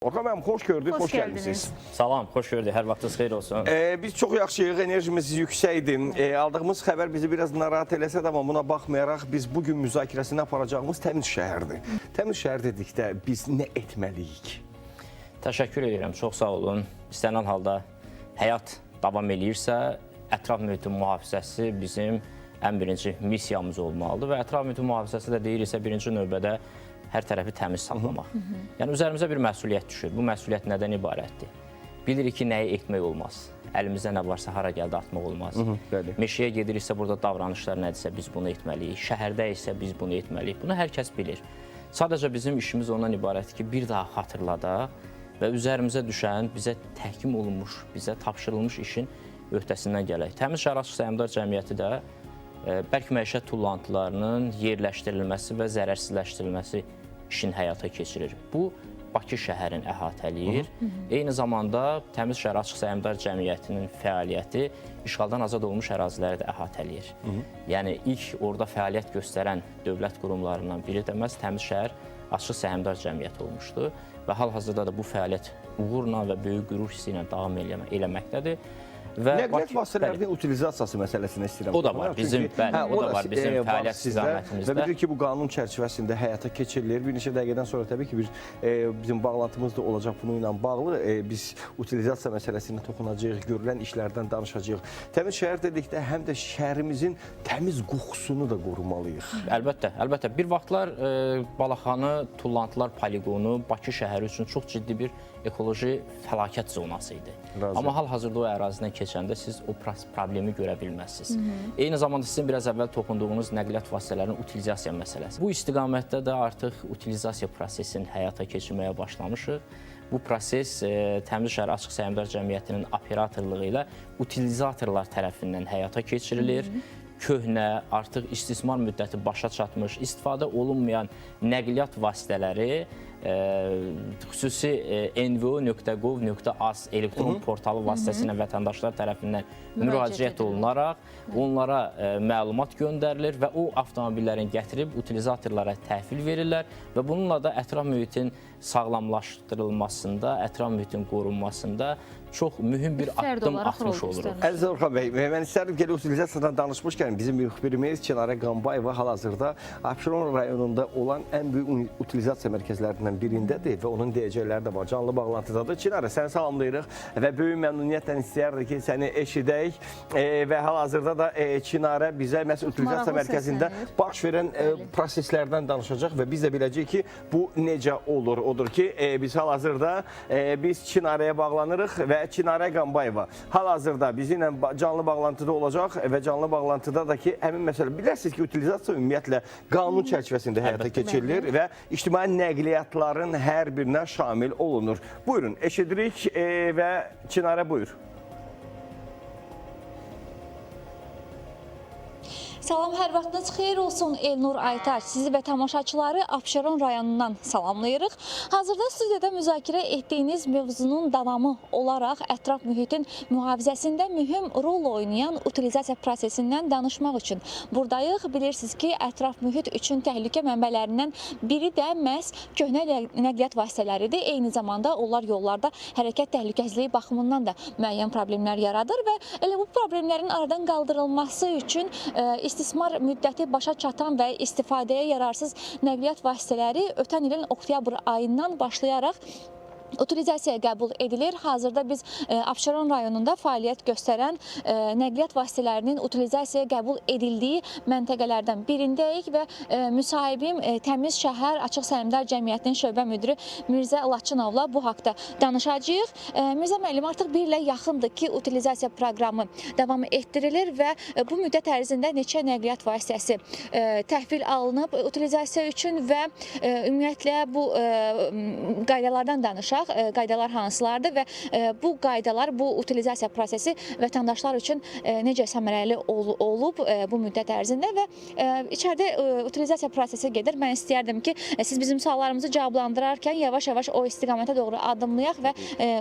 Orxan müəllim, xoş gördük, xoş gəlmişsiniz. Salam, xoş gördük, hər vaxtınız xeyir olsun. Biz çox yaxşıyıq, enerjimiz yüksəkdir. Aldığımız xəbər bizi biraz narahat eləsə də, amma buna baxmayaraq biz bugün müzakirəsini aparacağımız təmiz şəhərdir. Təmiz şəhər dedikdə biz nə etməliyik? Təşəkkür edirəm, çox sağ olun. İstənilən halda həyat davam eləyirsə, ətraf mühitin mühafizəsi bizim ən birinci missiyamız olmalıdır və ətraf mühitin mühafizəsi də deyirsə birinci növbədə hər tərəfi təmiz saxlamaq. Yəni, üzərimizə bir məsuliyyət düşür. Bu məsuliyyət nədən ibarətdir? Bilirik ki, nəyi etmək olmaz. Əlimizdə nə varsa hara gəldi atmaq olmaz. Meşəyə gediriksə, burada davranışlar nədirsə biz bunu etməliyik. Şəhərdə isə biz bunu etməliyik. Bunu hər kəs bilir. Sadəcə bizim işimiz ondan ibarətdir ki, bir daha xatırladaq və üzərimizə düşən, bizə təhkim olunmuş, bizə tapşırılmış işin öhdəsindən gələk. Təmiz Şəhər Açıq Səhmdar Cəmiyyəti də bərk məişət tullantılarının yerləşdirilməsi və zərərsizləşdirilməsi işin həyata keçirir. Bu, Bakı şəhərini əhatələyir. Eyni zamanda Təmiz Şəhər Açıq Səhmdar Cəmiyyətinin fəaliyyəti işğaldan azad olmuş əraziləri də əhatələyir. Yəni, ilk orada fəaliyyət göstərən dövlət qurumlarından biri də məhz Təmiz Şəhər Açıq Səhmdar Cəmiyyəti olmuşdur və hal-hazırda da bu fəaliyyət uğurla və böyük qürur hissi ilə davam eləməkdədir. Nəqliyyat vasitələrinin utilizasiyası məsələsini istəyirəm. O da var bizim, o da var bizim fəaliyyət istiqamətimizdə. Və bilirik ki, bu qanun çərçivəsində həyata keçirilir. Bir neçə dəqiqədən sonra təbii ki, bizim bağlantımız da olacaq bununla bağlı. Biz utilizasiya məsələsinə toxunacağıq, görülən işlərdən danışacağıq. Təmiz şəhər dedikdə həm də şəhərimizin təmiz qoxusunu da qorumalıyıq. Əlbəttə, əlbəttə. Bir vaxtlar Balaxanı, Tullantılar poligonu Bakı şəhəri üçün çox ciddi bir ekoloji fəlakət zonası idi. Amma hal-hazırda o ərazidən keçəndə siz o problemi görə bilməzsiniz. Eyni zamanda sizin biraz əvvəl toxunduğunuz nəqliyyat vasitələrinin utilizasiya məsələsi. Bu istiqamətdə də artıq utilizasiya prosesini həyata keçirməyə başlamışıq. Bu proses Təmiz Şəhər Açıq Səhmdar Cəmiyyətinin operatorluğu ilə utilizatorlar tərəfindən həyata keçirilir. Köhnə, artıq istismar müddəti başa çatmış, istifadə olunmayan nəqliyyat vasitələri xüsusi nvo.gov.az elektron portalı vasitəsilə vətəndaşlar tərəfindən müraciət olunaraq onlara məlumat göndərilir və o avtomobillərin gətirib utilizatorlara təhvil verirlər və bununla da ətraf mühitin sağlamlaşdırılmasında, ətraf mühitin qorunmasında çox mühüm bir addım atmış oluruq. Əziz Orxan bəy, mən istərdim ki, utilizasiyadan danışmışkən bizim müxbirimiz Çinarə Qambayeva hal-hazırda Abşeron rayonunda olan ən böyük utilizasiya mərkəzlərindən birindədir və onun deyəcəkləri də var. Canlı bağlantıdadır. Çinarə, səni salamlayırıq və böyük məmnuniyyətlə istəyərdik ki, səni eşidək və hal-hazırda da Çinarə bizə utilizasiya mərkəzində baş verən proseslərdən danışacaq və biz də biləcəyik ki, bu necə olur. Odur ki, biz hal-hazırda biz Çinarəyə bağlanırıq və Çinarə Qambayeva hal-hazırda bizimlə canlı bağlantıda olacaq və canlı bağlantıda da ki, həmin məsələ, bilirsiniz ki, utilizasiya ümumiyyətlə qanun çərçivəsində həyata keçirilir və ictimai nəqliyyatların hər birinə şamil olunur. Buyurun, eşidirik və Çinarə buyur. Salam, hər vaxtınız xeyir olsun Elnur Aytaç. Sizi və tamaşaçıları Abşeron rayonundan salamlayırıq. Hazırda stüdiyada müzakirə etdiyiniz mövzunun davamı olaraq ətraf mühitin mühafizəsində mühüm rol oynayan utilizasiya prosesindən danışmaq üçün buradayıq. Bilirsiniz ki, ətraf mühit üçün təhlükə mənbələrindən biri də məhz köhnə nəqliyyat vasitələridir. Eyni zamanda onlar yollarda hərəkət təhlükəsizliyi baxımından da müəyyən problemlər yaradır və elə bu problemlərin aradan qaldırılması üçün istismar müddəti başa çatan və istifadəyə yararsız nəqliyyat vasitələri ötən ilin oktyabr ayından başlayaraq utilizasiyaya qəbul edilir. Hazırda biz Abşeron rayonunda fəaliyyət göstərən nəqliyyat vasitələrinin utilizasiyaya qəbul edildiyi məntəqələrdən birindəyik və müsahibim Təmiz Şəhər Açıq Səhmdar Cəmiyyətinin şöbə müdiri Mirzə Laçınovla bu haqda danışacağıq. Mirzə müəllim, artıq bir ilə yaxındır ki, utilizasiya proqramı davam etdirilir və bu müddət ərzində neçə nəqliyyat vasitəsi təhvil alınıb utilizasiya üçün və ümumiyyətlə bu qaydalardan danışaq. Qaydalar hansılardır və bu qaydalar, bu utilizasiya prosesi vətəndaşlar üçün necə səmərəli olub bu müddət ərzində və içəridə utilizasiya prosesi gedir. Mən istəyərdim ki, siz bizim suallarımızı cavablandırarkən yavaş-yavaş o istiqamətə doğru addımlayaq və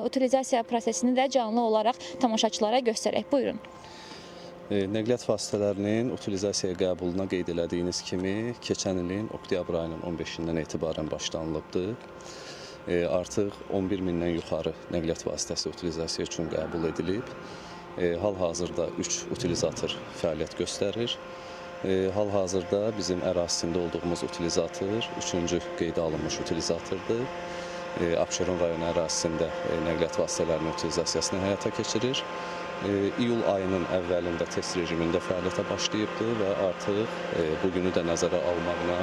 utilizasiya prosesini də canlı olaraq tamaşaçılara göstərək. Buyurun. Nəqliyyat vasitələrinin utilizasiyaya qəbuluna qeyd elədiyiniz kimi, keçən ilin oktyabr ayının 15-dən etibarən başlanılıbdır. artıq 11 mindən yuxarı nəqliyyat vasitəsi utilizasiya üçün qəbul edilib. Hal-hazırda 3 utilizator fəaliyyət göstərir. Hal-hazırda bizim ərazisində olduğumuz utilizator 3-cü qeydə alınmış utilizatordur. Abşeron rayonu ərazisində nəqliyyat vasitələrinin utilizasiyasını həyata keçirir. İyul ayının əvvəlində test rejimində fəaliyyətə başlayıbdır və artıq bugünü də nəzərə almaqla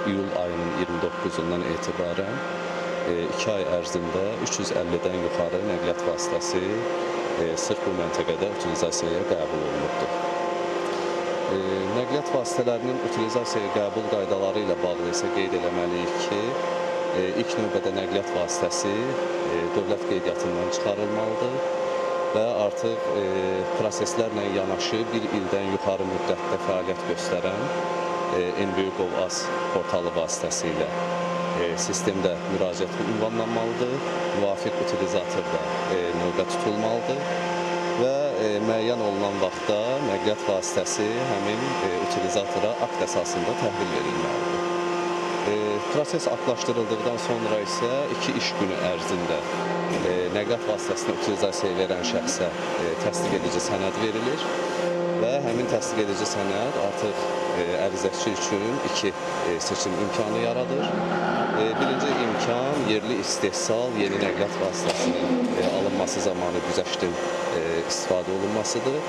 iyul ayının 29-undan etibarən 2 ay ərzində 350-dən yuxarı nəqliyyat vasitəsi sırf bu məntəqədə utilizasiyaya qəbul olunubdur. Nəqliyyat vasitələrinin utilizasiyaya qəbul qaydaları ilə bağlı isə qeyd eləməliyik ki, ilk növbədə nəqliyyat vasitəsi dövlət qeydiyyatından çıxarılmalıdır və artıq proseslərlə yanaşı bir ildən yuxarı müddətdə fəaliyyət göstərən NBU.gov.az portalı vasitəsilə sistemdə müraciət ünvanlanmalıdır, müvafiq utilizator da növbə tutulmalıdır və müəyyən olunan vaxtda nəqliyyat vasitəsi həmin utilizatora akt əsasında təhvil verilməlidir. Proses aktlaşdırıldıqdan sonra isə 2 iş günü ərzində nəqliyyat vasitəsini utilizasiyaya verən şəxsə təsdiq edici sənəd verilir və həmin təsdiq edici sənəd artıq ərizəçi üçün 2 seçim imkanı yaradır. Birinci imkan yerli istehsal yeni nəqliyyat vasitəsinin alınması zamanı güzəştin istifadə olunmasıdır.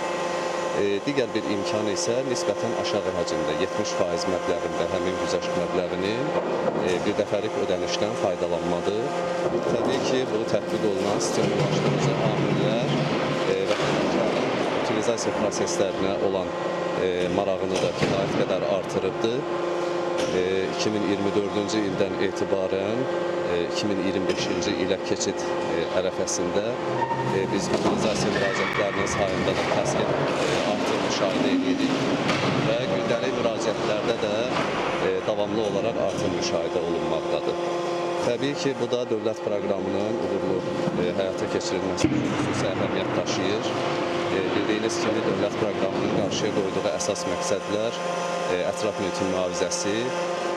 Digər bir imkan isə nisbətən aşağı həcmdə 70% məbləğində həmin güzəşt məbləğinin bir dəfəlik ödənişdən faydalanmadır. Təbii ki, bu tətbiq olunan stimullaşdırıcı amillər vətəndaşların utilizasiya proseslərinə olan marağını da kifayət qədər artırıbdır. 2024-cü ildən etibarən 2025-ci ilə keçid ərəfəsində biz utilizasiya müraciətlərinin sayında da kəskin artım müşahidə edirik və gündəlik müraciətlərdə də davamlı olaraq artım müşahidə olunmaqdadır. Təbii ki, bu da dövlət proqramının uğurlu həyata keçirilməsi üçün xüsusi əhəmiyyət daşıyır. Bildiyiniz kimi, dövlət proqramının qarşıya qoyduğu əsas məqsədlər ətraf mühitin mühafizəsi,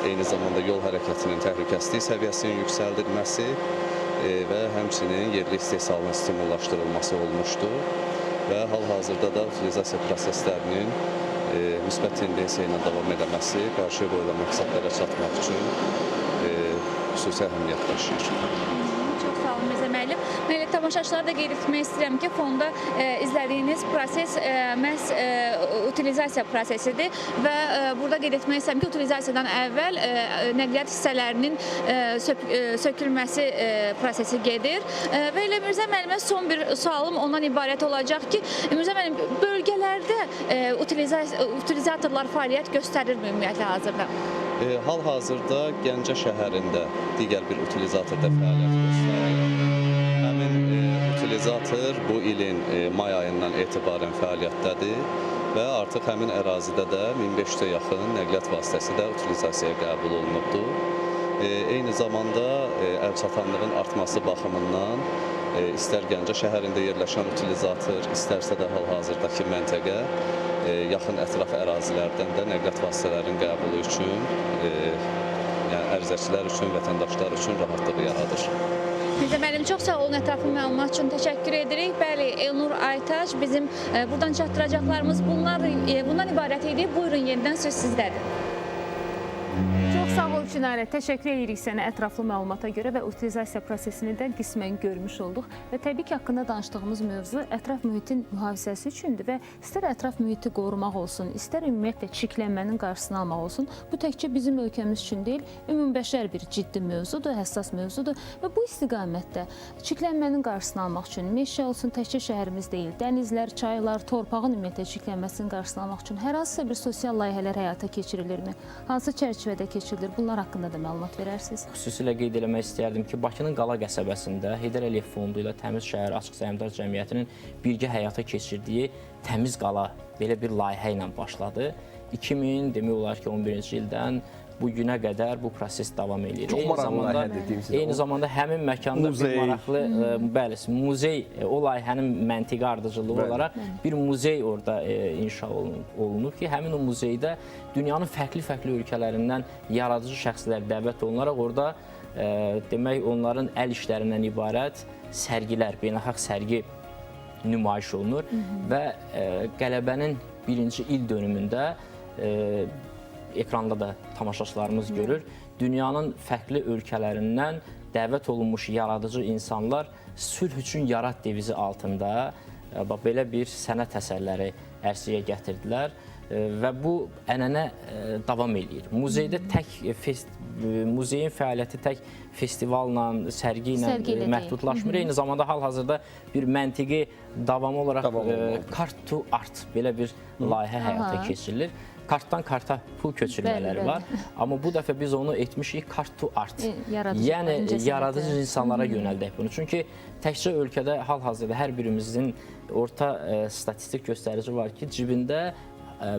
eyni zamanda yol hərəkətinin təhlükəsizlik səviyyəsinin yüksəldilməsi və həmçinin yerli istehsalın stimullaşdırılması olmuşdur və hal-hazırda da utilizasiya proseslərinin müsbət tendensiya ilə davam edilməsi qarşıya qoyulan məqsədlərə çatmaq üçün xüsusi əhəmiyyət daşıyır. Çox sağ olun Mirzə müəllim. Mən tamaşaçılara da qeyd etmək istəyirəm ki, fonda izlədiyiniz proses məhz utilizasiya prosesidir və burada qeyd etmək istəyirəm ki, utilizasiyadan əvvəl nəqliyyat hissələrinin sökülməsi prosesi gedir. Və elə Mirzə müəllimə son bir sualım ondan ibarət olacaq ki, Mirzə müəllim, bölgələrdə utilizatorlar fəaliyyət göstərirmi ümumiyyətlə hazırda? Hal-hazırda Gəncə şəhərində digər bir utilizatorda fəaliyyət göstərir. Həmin utilizator bu ilin may ayından etibarən fəaliyyətdədir və artıq həmin ərazidə də 1500-ə yaxın nəqliyyat vasitəsi də utilizasiyaya qəbul olunubdur. Eyni zamanda əlçatanlığın artması baxımından istər Gəncə şəhərində yerləşən utilizator, istərsə də hal-hazırdakı məntəqə yaxın ətraf ərazilərdən də nəqliyyat vasitələrinin qəbulu üçün, yəni ərizəçilər üçün, vətəndaşlar üçün rahatlıq yaradır. Mirzə müəllim, çox sağ olun ətraflı məlumat üçün təşəkkür edirik. Bəli, Elnur Aytaç bizim buradan çatdıracaqlarımız bundan ibarət idi. Buyurun, yenidən söz sizdədir. Çox sağ ol Çinarə, təşəkkür edirik sənə ətraflı məlumata görə və utilizasiya prosesini də qismən görmüş olduq. Və təbii ki, haqqında danışdığımız mövzu ətraf mühitin mühafizəsi üçündür və istər ətraf mühiti qorumaq olsun, istər ümumiyyətlə çirklənmənin qarşısını almaq olsun, bu təkcə bizim ölkəmiz üçün deyil, ümumbəşər bir ciddi mövzudur, həssas mövzudur və bu istiqamətdə çirklənmənin qarşısını almaq üçün meşə olsun, təkcə şəhərimiz deyil, dənizlər, çaylar, torpağın ümumiyyətlə çirklənməsinin qarşısını almaq üçün hər hansısa bir sosial layihələr həyata keçirilirmi? Hansı çərçivədə keçirilir? Bunlar haqqında da məlumat verərsiniz. Xüsusilə qeyd eləmək istərdim ki, Bakının Qala qəsəbəsində Heydər Əliyev Fondu ilə Təmiz Şəhər Açıq Səhmdar Cəmiyyətinin birgə həyata keçirdiyi Təmiz Qala belə bir layihə ilə başladı. 2000 demək olar ki, 11-ci ildən bu günə qədər bu proses davam edir. Çox maraqlı layihə dediyim sizə. Eyni zamanda həmin məkanda bir maraqlı, bəli, muzey, o layihənin məntiqi ardıcılığı olaraq bir muzey orada inşa olunub ki, həmin o muzeydə dünyanın fərqli-fərqli ölkələrindən yaradıcı şəxslər dəvət olunaraq orada demək onların əl işlərindən ibarət sərgilər, beynəlxalq sərgi nümayiş olunur və qələbənin birinci il dönümündə ekranda da tamaşaçılarımız görür. Dünyanın fərqli ölkələrindən dəvət olunmuş yaradıcı insanlar sülh üçün yarat devizi altında belə bir sənət əsərləri ərsəyə gətirdilər və bu ənənə davam eləyir. Muzeydə muzeyin fəaliyyəti tək festivalla, sərgi ilə məhdudlaşmır. Eyni zamanda hal-hazırda bir məntiqi davamı olaraq Kart to Art belə bir layihə həyata keçirilir. Kartdan karta pul köçürmələri var. Amma bu dəfə biz onu etmişik Kart to Art. Yəni yaradıcı insanlara yönəldək bunu. Çünki təkcə ölkədə hal-hazırda hər birimizin orta statistik göstərici var ki, cibində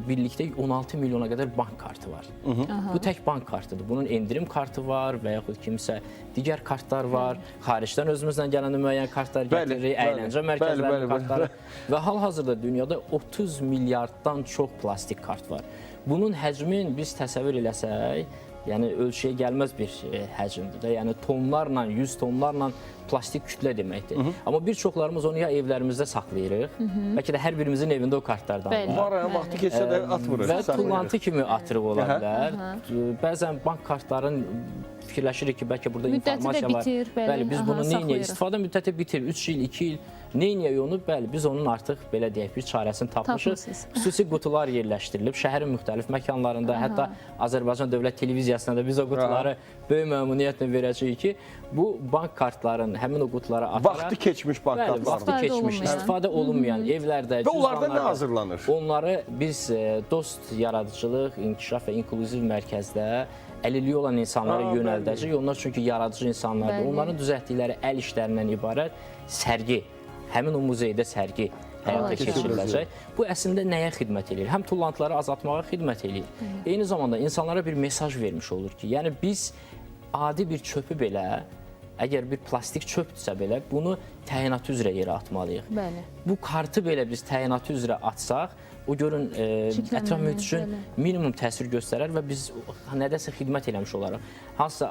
birlikdə 16 milyona qədər bank kartı var. Bu tək bank kartıdır. Bunun endirim kartı var və yaxud kimsə digər kartlar var. Xaricdən özümüzdən gələn müəyyən kartlar gətiririk, əyləncə mərkəzlərinin kartları və hal-hazırda dünyada 30 milyarddan çox plastik kart var. Bunun həcmin biz təsəvvür eləsək, yəni ölçüyə gəlməz bir həcmdir də. Yəni tonlarla, 100 tonlarla plastik kütlə deməkdir. Amma bir çoxlarımız onu ya evlərimizdə saxlayırıq, bəlkə də hər birimizin evində o kartlardan var. Var, vaxtı keçsə də atmırıq. Və tullantı kimi atırıq ola bilər. Bəzən bank kartların fikirləşirik ki, bəlkə burada informasiya var. Müddəti də bitir, bəli, biz bunu neyniyək? İstifadə müddəti bitir, 3 il, 2 il. Neyniyək onu? Bəli, biz onun artıq belə deyək bir çarəsini tapmışıq. Xüsusi qutular yerləşdirilib şəhərin müxtəlif məkanlarında, hətta Azərbaycan Dövlət Televiziyasında da biz o qutuları böyük məmnuniyyətlə verəcəyik ki, bu bank kartların həmin o qutulara ataraq vaxtı keçmiş bank kartları. Vaxtı keçmiş, istifadə olunmayan evlərdə, və onlarda nə hazırlanır? Onları biz dost yaradıcılıq, inkişaf və inklüziv mərkəzdə əlilliyi olan insanlara yönəldəcək. Onlar çünki yaradıcı insanlardır. Onların düzəltdikləri əl işlərindən ibarət sərgi, həmin o muzeydə sərgi həyata keçiriləcək. Bu əslində nəyə xidmət edir? Həm tullantıları azaltmağa xidmət edir. Eyni zamanda insanlara bir mesaj vermiş olur ki, yəni biz adi bir çöpü belə, əgər bir plastik çöpdürsə belə, bunu təyinatı üzrə yerə atmalıyıq. Bu kartı belə biz təyinatı üzrə atsaq, o görün ətraf mühit üçün minimum təsir göstərər və biz nədəsə xidmət eləmiş olaraq. Hansısa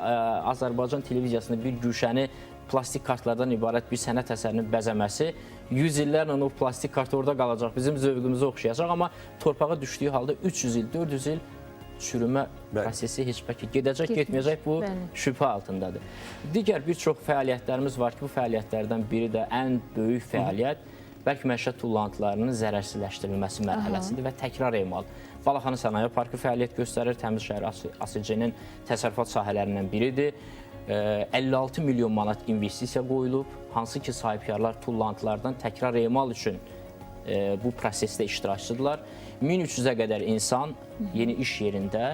Azərbaycan televiziyasında bir güşəni plastik kartlardan ibarət bir sənət əsərinin bəzəməsi 100 illərlə o plastik kart orada qalacaq, bizim zövqümüzə oxşayacaq, amma torpağa düşdüyü halda 300 il, 400 il çürümə prosesi heç bəlkə gedəcək, getməyəcək, bu şübhə altındadır. Digər bir çox fəaliyyətlərimiz var ki, bu fəaliyyətlərdən biri də ən böyük fəaliyyət bərk məişət tullantılarının zərərsizləşdirilməsi mərhələsidir və təkrar emal. Balaxanı Sənaye Parkı fəaliyyət göstərir, Təmiz Şəhər ASC-nin təsərrüfat sahələrindən biridir. 56 milyon manat investisiya qoyulub, hansı ki sahibkarlar tullantılardan təkrar emal üçün bu prosesdə iştirakçıdırlar. 1300-ə qədər insan yeni iş yerində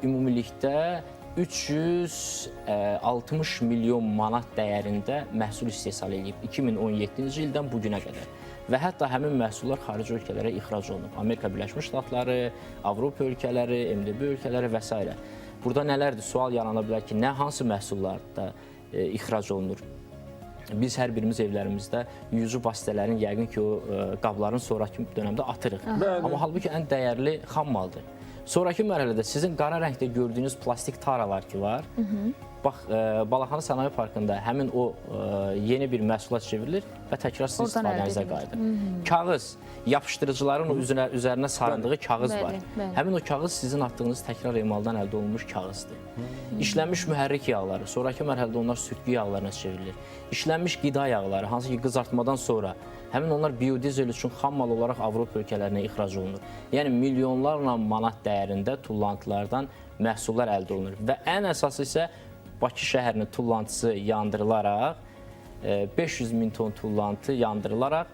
ümumilikdə 360 milyon manat dəyərində məhsul istehsal edib 2017-ci ildən bugünə qədər. Və hətta həmin məhsullar xarici ölkələrə ixrac olunub. Amerika Birləşmiş Ştatları, Avropa ölkələri, MDB ölkələri və s. Burada nələrdir? Sual yarana bilər ki, nə hansı məhsullarda ixrac olunur? Biz hər birimiz evlərimizdə yuyucu vasitələrin yəqin ki, o qabların sonraki dönəmdə atırıq. Amma halbuki ən dəyərli xam maldır. Sonraki mərhələdə sizin qara rəngdə gördüyünüz plastik taralar ki var, bax, Balaxanı Sənaye Parkında həmin o yeni bir məhsula çevrilir və təkrar sizin istifadənizə qayıdır. Kağız, yapışdırıcıların üzərinə sarındığı kağız var. Həmin o kağız sizin atdığınız təkrar emaldan əldə olunmuş kağızdır. İşlənmiş mühərrik yağları, sonraki mərhələdə onlar sürtgü yağlarına çevrilir. İşlənmiş qida yağları, hansı ki qızartmadan sonra həmin onlar biodizel üçün xam mal olaraq Avropa ölkələrinə ixrac olunur. Yəni milyonlarla manat dəyərində tullantılardan məhsullar əldə olunur. Və ən əsası isə Bakı şəhərinin tullantısı yandırılaraq, 500 min ton tullantı yandırılaraq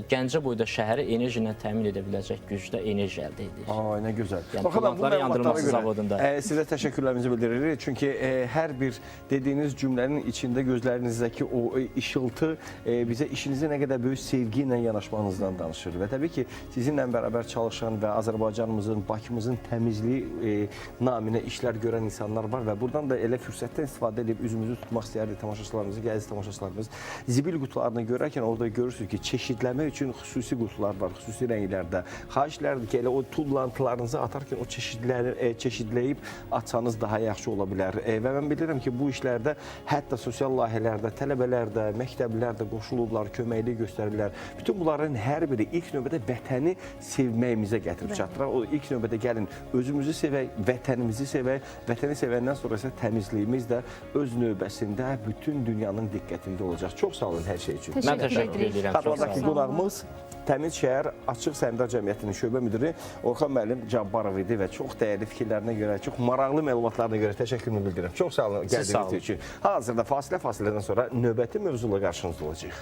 Gəncə boyda şəhəri enerji ilə təmin edə biləcək gücdə enerji əldə edir. Ay, nə gözəl. Yəni, tullantları yandırılması zavodunda. Sizə təşəkkürlərimizi bildiririk. Çünki hər bir dediyiniz cümlənin içində gözlərinizdəki o işıltı bizə işinizi nə qədər böyük sevgi ilə yanaşmanızdan danışır. Və təbii ki, sizinlə bərabər çalışan və Azərbaycanımızın, Bakımızın təmizliyi naminə işlər görən insanlar var və buradan da elə fürsətdən istifadə edib üzümüzü tutmaq istəyərdik tamaşaçılarımızı, gəzici tamaşaçılarımız. Zibil qutularını görərkən orada görürsünüz ki, çeşidlər çeşidləmək üçün xüsusi qutular var, xüsusi rənglərdə. Xahişlərdir ki, elə o tullantılarınızı atarkən o çeşidləyib açsanız daha yaxşı ola bilər. Və mən bilirəm ki, bu işlərdə hətta sosial layihələrdə, tələbələr də, məktəblilər də qoşulublar, köməklik göstərirlər. Bütün bunların hər biri ilk növbədə vətəni sevməyimizə gətirib çatdırır. O ilk növbədə gəlin özümüzü sevək, vətənimizi sevək. Vətəni sevəndən sonra isə təmizliyimiz də öz növbəsində bütün dünyanın diqqətində olacaq. Çox sağ olun hər şey üçün. Mən təşəkkür edirəm. Çox sağ Xatırladaq ki, olun. qonağımız Təmiz Şəhər Açıq Səhmdar Cəmiyyətinin şöbə müdiri Orxan müəllim Cabbarov idi və çox dəyərli fikirlərinə görə, çox maraqlı məlumatlarına görə təşəkkürümü bildirirəm. Çox sağ olun Siz sağ gəldiyiniz üçün. Hazırda fasilədən sonra növbəti mövzuyla qarşınızda olacağıq.